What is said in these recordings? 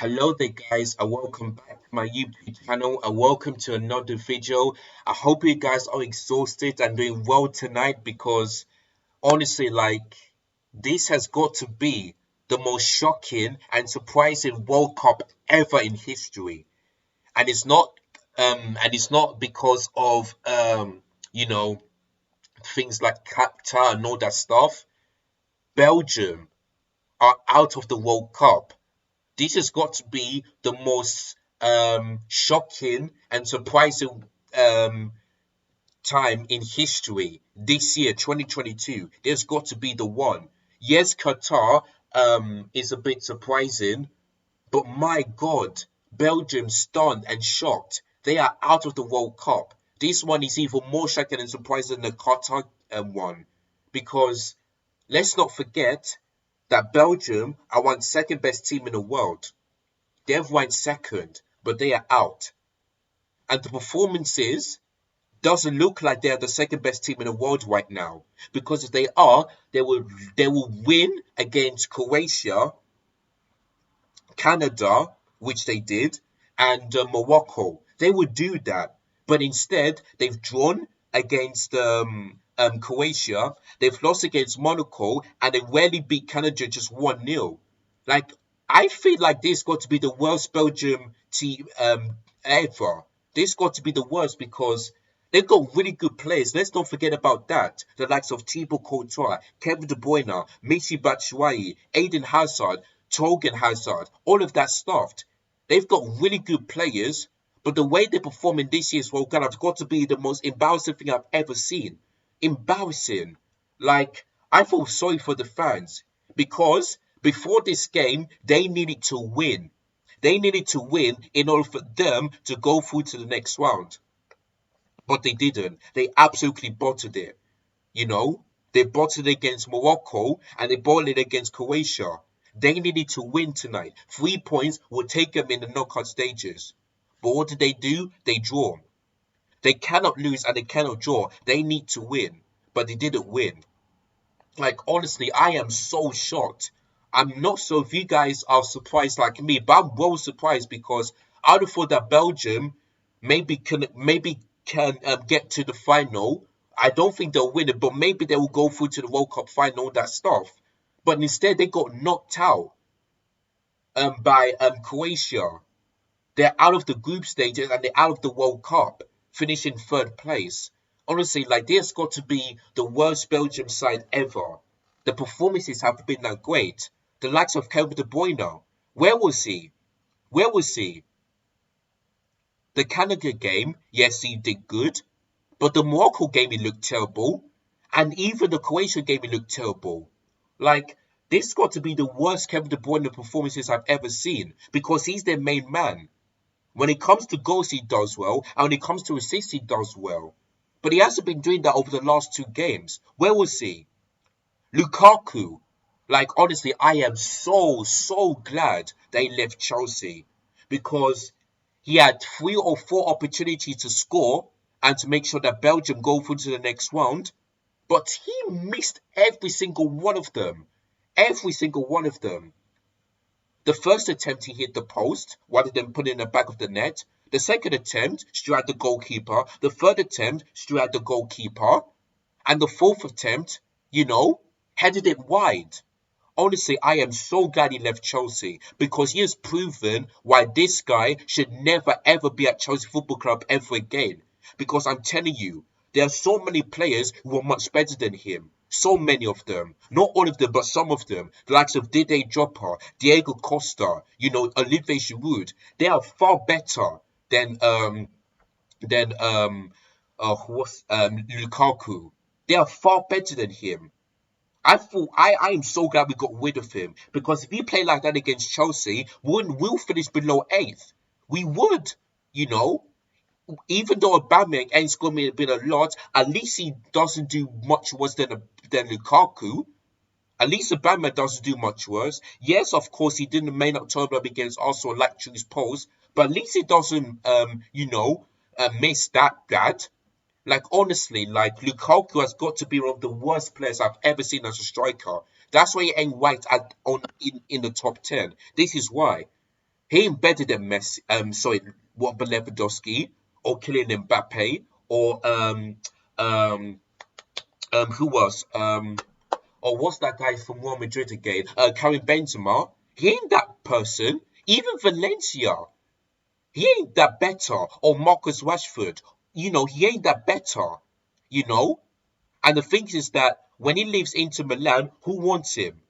Hello there, guys, and welcome back to my YouTube channel, and welcome to another video. I hope you guys are exhausted and doing well tonight because honestly, this has got to be the most shocking and surprising World Cup ever in history, and it's not because of you know things like Qatar and all that stuff. Belgium are out of the World Cup. This has got to be the most shocking and surprising time in history this year, 2022. There's got to be the one. Yes, Qatar is a bit surprising, but my God, Belgium stunned and shocked. They are out of the World Cup. This one is even more shocking and surprising than the Qatar one because let's not forget that Belgium are one second best team in the world. They've ranked second, but they are out. And the performances doesn't look like they're the second best team in the world right now. Because if they are, they will win against Croatia, Canada, which they did, and Morocco. They would do that. But instead, they've drawn against Croatia, they've lost against Monaco, and they rarely beat Canada just 1-0. Like, I feel like this got to be the worst Belgium team ever. This got to be the worst because they've got really good players. Let's not forget about that. The likes of Thibaut Courtois, Kevin De Bruyne, Michy Batshuayi, Aiden Hazard, Torgan Hazard, all of that stuff. They've got really good players, but the way they perform in this year's World Cup has got to be the most embarrassing thing I've ever seen. Embarrassing. Like, I feel sorry for the fans because before this game, they needed to win. They needed to win in order for them to go through to the next round. But they didn't. They absolutely bottled it. You know, they bottled it against Morocco and they bottled it against Croatia. They needed to win tonight. 3 points will take them in the knockout stages. But what did they do? They draw. They cannot lose and they cannot draw. They need to win. But they didn't win. Like, honestly, I am so shocked. I'm not sure if you guys are surprised like me, but I'm well surprised because I would have thought that Belgium maybe can get to the final. I don't think they'll win it, but maybe they will go through to the World Cup final, that stuff. But instead, they got knocked out by Croatia. They're out of the group stages and they're out of the World Cup, finishing third place. Honestly, like this got to be the worst Belgium side ever. The performances have been that great. The likes of Kevin De Bruyne, where was he? Where was he? The Canada game, yes, he did good, but the Morocco game he looked terrible, and even the Croatia game he looked terrible. Like, this got to be the worst Kevin De Bruyne performances I've ever seen because he's their main man. When it comes to goals, he does well, and when it comes to assists, he does well. But he hasn't been doing that over the last two games. Where was he? Lukaku. Like, honestly, I am so glad they left Chelsea because he had 3 or 4 opportunities to score and to make sure that Belgium go through to the next round, but he missed every single one of them. Every single one of them. The first attempt he hit the post rather than put it in the back of the net. The second attempt straight at the goalkeeper. The third attempt straight at the goalkeeper. And the fourth attempt, headed it wide. Honestly, I am so glad he left Chelsea because he has proven why this guy should never ever be at Chelsea Football Club ever again. Because I'm telling you, there are so many players who are much better than him. So many of them. Not all of them, but some of them. The likes of Didier Drogba, Diego Costa, Olivier Giroud. They are far better than Lukaku. They are far better than him. I am so glad we got rid of him because if he played like that against Chelsea, we'll finish below eighth. We would, you know. Even though Aubameyang ain't scored me a bit a lot, at least he doesn't do much worse than Lukaku. At least Aubameyang doesn't do much worse. Yes, of course, he didn't may not turn up against Arsenal like through his post, but at least he doesn't, miss that bad. Like, honestly, like, Lukaku has got to be one of the worst players I've ever seen as a striker. That's why he ain't ranked in the top 10. This is why. He ain't better than Messi. Sorry, what Lewandowski or Kylian Mbappe or who was or what's that guy from Real Madrid again? Karim Benzema. He ain't that person. Even Valencia, he ain't that better. Or Marcus Rashford, he ain't that better. You know. And the thing is that when he leaves Inter Milan, who wants him?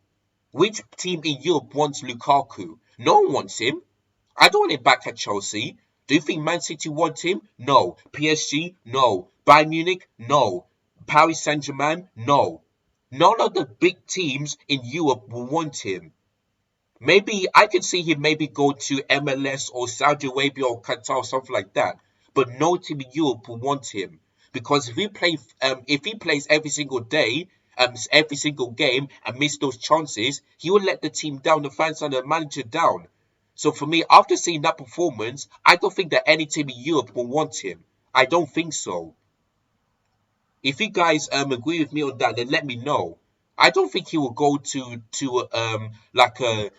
Which team in Europe wants Lukaku? No one wants him. I don't want him back at Chelsea. Do you think Man City want him? No. PSG? No. Bayern Munich? No. Paris Saint-Germain? No. None of the big teams in Europe will want him. Maybe I can see him maybe go to MLS or Saudi Arabia or Qatar or something like that. But no team in Europe will want him because if he plays every single day, every single game and miss those chances, he will let the team down, the fans and the manager down. So for me, after seeing that performance, I don't think that any team in Europe will want him. I don't think so. If you guys agree with me on that, then let me know. I don't think he will go to like a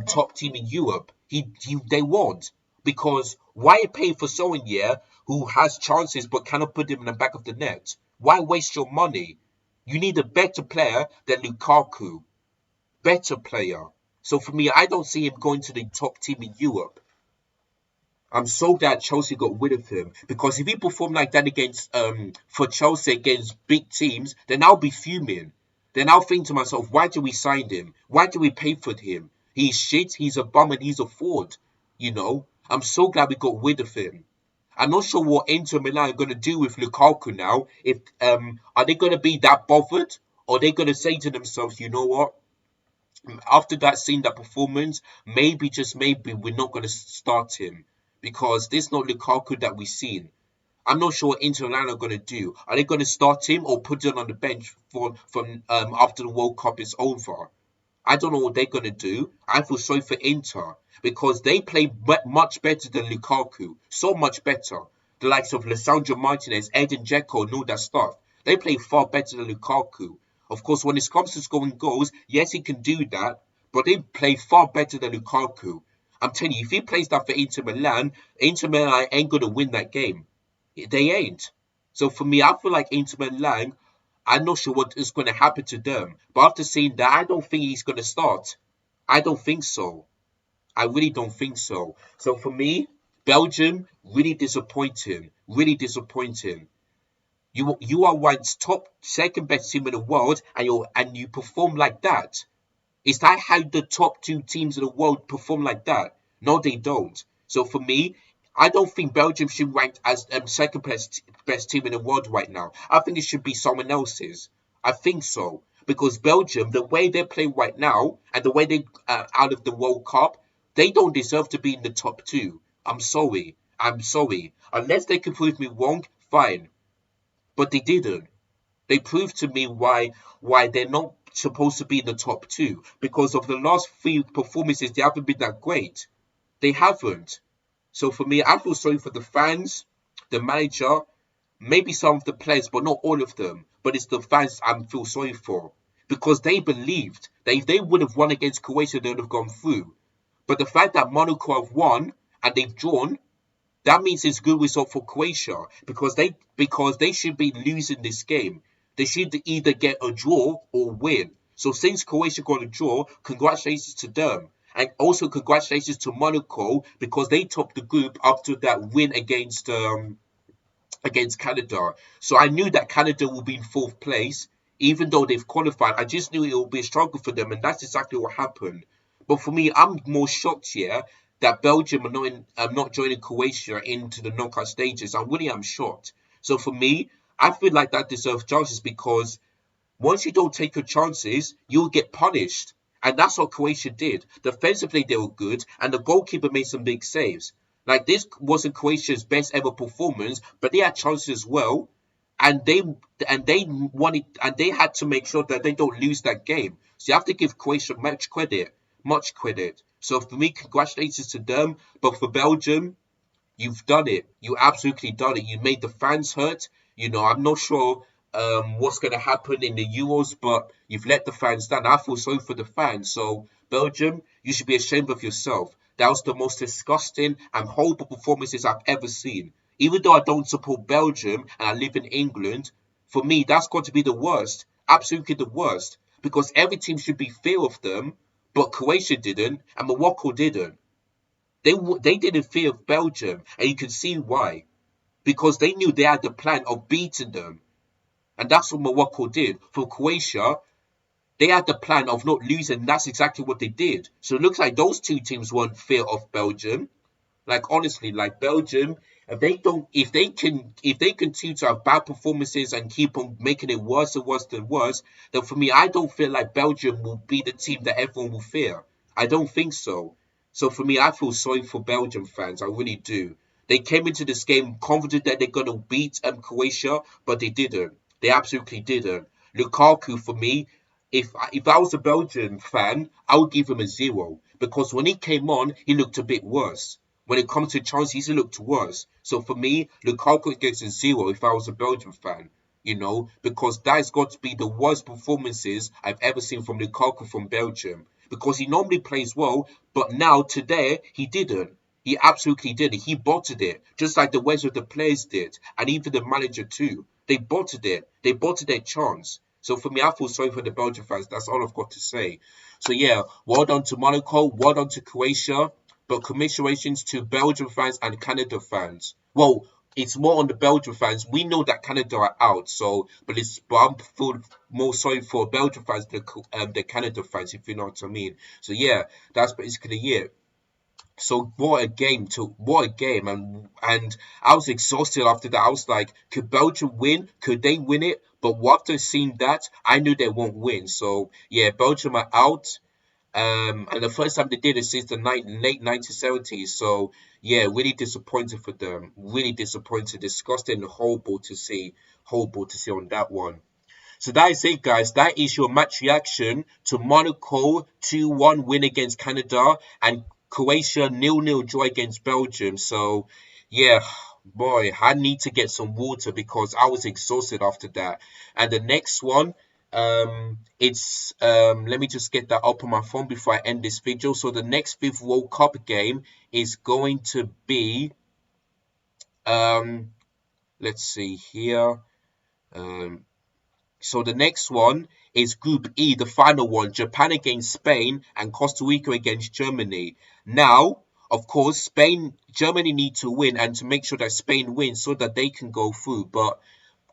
top team in Europe. They won't because why pay for someone here who has chances but cannot put them in the back of the net? Why waste your money? You need a better player than Lukaku, better player. So for me, I don't see him going to the top team in Europe. I'm so glad Chelsea got rid of him because if he performed like that against for Chelsea against big teams, then I'll be fuming. Then I'll think to myself, why do we sign him? Why do we pay for him? He's shit, he's a bum, and he's a fraud. I'm so glad we got rid of him. I'm not sure what Inter Milan are going to do with Lukaku now. If are they going to be that bothered, or are they going to say to themselves, you know what? After that, seeing that performance, maybe just maybe we're not going to start him because this is not Lukaku that we've seen. I'm not sure what Inter Milan are going to do. Are they going to start him or put him on the bench from after the World Cup is over? I don't know what they're going to do. I feel sorry for Inter because they play much better than Lukaku. So much better. The likes of Lisandro Martinez, Edin Dzeko, and all that stuff. They play far better than Lukaku. Of course, when it comes to scoring goals, yes, he can do that, but they play far better than Lukaku. I'm telling you, if he plays that for Inter Milan ain't going to win that game. They ain't. So for me, I feel like Inter Milan, I'm not sure what is going to happen to them. But after seeing that, I don't think he's going to start. I don't think so. I really don't think so. So for me, Belgium, really disappointing. Really disappointing. You are once top second best team in the world and you perform like that. Is that how the top two teams in the world perform like that? No, they don't. So for me, I don't think Belgium should rank as second best team in the world right now. I think it should be someone else's. I think so. Because Belgium, the way they play right now and the way they out of the World Cup, they don't deserve to be in the top two. I'm sorry. I'm sorry. Unless they can prove me wrong, fine. But they didn't. They proved to me why they're not supposed to be in the top two because of the last three performances. They haven't been that great. They haven't. So for me, I feel sorry for the fans, the manager, maybe some of the players, but not all of them. But it's the fans I feel sorry for because they believed that if they would have won against Croatia, they would have gone through. But the fact that Monaco have won and they've drawn, that means it's a good result for Croatia because they should be losing this game. They should either get a draw or win. So since Croatia got a draw, congratulations to them. And also congratulations to Monaco because they topped the group after that win against Canada. So I knew that Canada will be in fourth place, even though they've qualified. I just knew it would be a struggle for them, and that's exactly what happened. But for me, I'm more shocked here that Belgium are not joining Croatia into the knockout stages. I'm shocked. So for me, I feel like that deserves chances because once you don't take your chances, you'll get punished. And that's what Croatia did. Defensively, they were good, and the goalkeeper made some big saves. Like, this wasn't Croatia's best ever performance, but they had chances as well. And they had to make sure that they don't lose that game. So you have to give Croatia much credit. Much credit. So for me, congratulations to them. But for Belgium, you've done it. You absolutely done it. You made the fans hurt. I'm not sure what's going to happen in the Euros, but you've let the fans down. I feel sorry for the fans. So, Belgium, you should be ashamed of yourself. That was the most disgusting and horrible performances I've ever seen. Even though I don't support Belgium and I live in England, for me, that's got to be the worst. Absolutely the worst. Because every team should be fear of them, but Croatia didn't and Morocco didn't. They didn't fear of Belgium, and you can see why. Because they knew they had the plan of beating them. And that's what Morocco did. For Croatia, they had the plan of not losing, and that's exactly what they did. So it looks like those two teams weren't fear of Belgium. Like honestly, like Belgium, if they continue to have bad performances and keep on making it worse and worse and worse, then for me, I don't feel like Belgium will be the team that everyone will fear. I don't think so. So for me, I feel sorry for Belgium fans. I really do. They came into this game confident that they're gonna beat Croatia, but they didn't. They absolutely didn't. Lukaku, for me, if I was a Belgian fan, I would give him a 0 because when he came on, he looked a bit worse. When it comes to chances, he looked worse. So for me, Lukaku gets a 0 if I was a Belgian fan. Because that's got to be the worst performances I've ever seen from Lukaku from Belgium. Because he normally plays well, but now today he didn't. He absolutely didn't. He bottled it, just like the rest of the players did, and even the manager too. They bottled it. They bottled their chance. So for me, I feel sorry for the Belgian fans. That's all I've got to say. So yeah, well done to Monaco, well done to Croatia, but commiserations to Belgian fans and Canada fans. Well, it's more on the Belgian fans. We know that Canada are out, but I feel more sorry for Belgian fans than the Canada fans, if you know what I mean. So yeah, that's basically it. So what a game, and I was exhausted after that. I was like, could Belgium win? Could they win it? But after seeing that, I knew they won't win. So yeah, Belgium are out. And the first time they did it since the late 1970s. So yeah, really disappointed for them. Really disappointed, disgusting, horrible to see. Horrible to see on that one. So that is it, guys. That is your match reaction to Monaco 2-1 win against Canada and Croatia 0-0 draw against Belgium. So, yeah, boy, I need to get some water because I was exhausted after that. And the next one, it's let me just get that up on my phone before I end this video. So the next fifth World Cup game is going to be um, let's see here. Um, So the next one is Group E, the final one, Japan against Spain and Costa Rica against Germany. Now, of course, Germany need to win and to make sure that Spain wins so that they can go through. But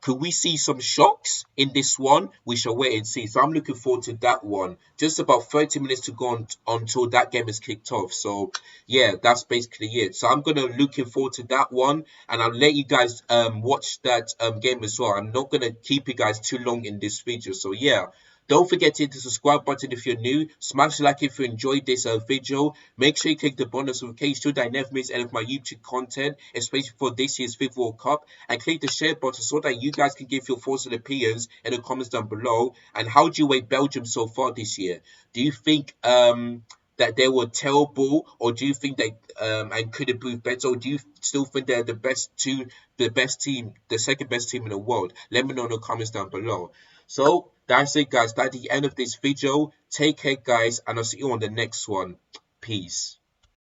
could we see some shocks in this one? We shall wait and see. So I'm looking forward to that one. Just about 30 minutes to go until that game is kicked off. So yeah, that's basically it. So I'm gonna looking forward to that one, and I'll let you guys watch that game as well. I'm not gonna keep you guys too long in this video. So yeah. Don't forget to hit the subscribe button if you're new. Smash like if you enjoyed this video. Make sure you click the bonus notification so that I never miss any of my YouTube content, especially for this year's FIFA World Cup. And click the share button so that you guys can give your thoughts and opinions in the comments down below. And how do you rate Belgium so far this year? Do you think that they were terrible, or do you think they and could improve better, or do you still think they're the best team, the second best team in the world? Let me know in the comments down below. So that's it, guys. That's the end of this video. Take care, guys, and I'll see you on the next one. Peace.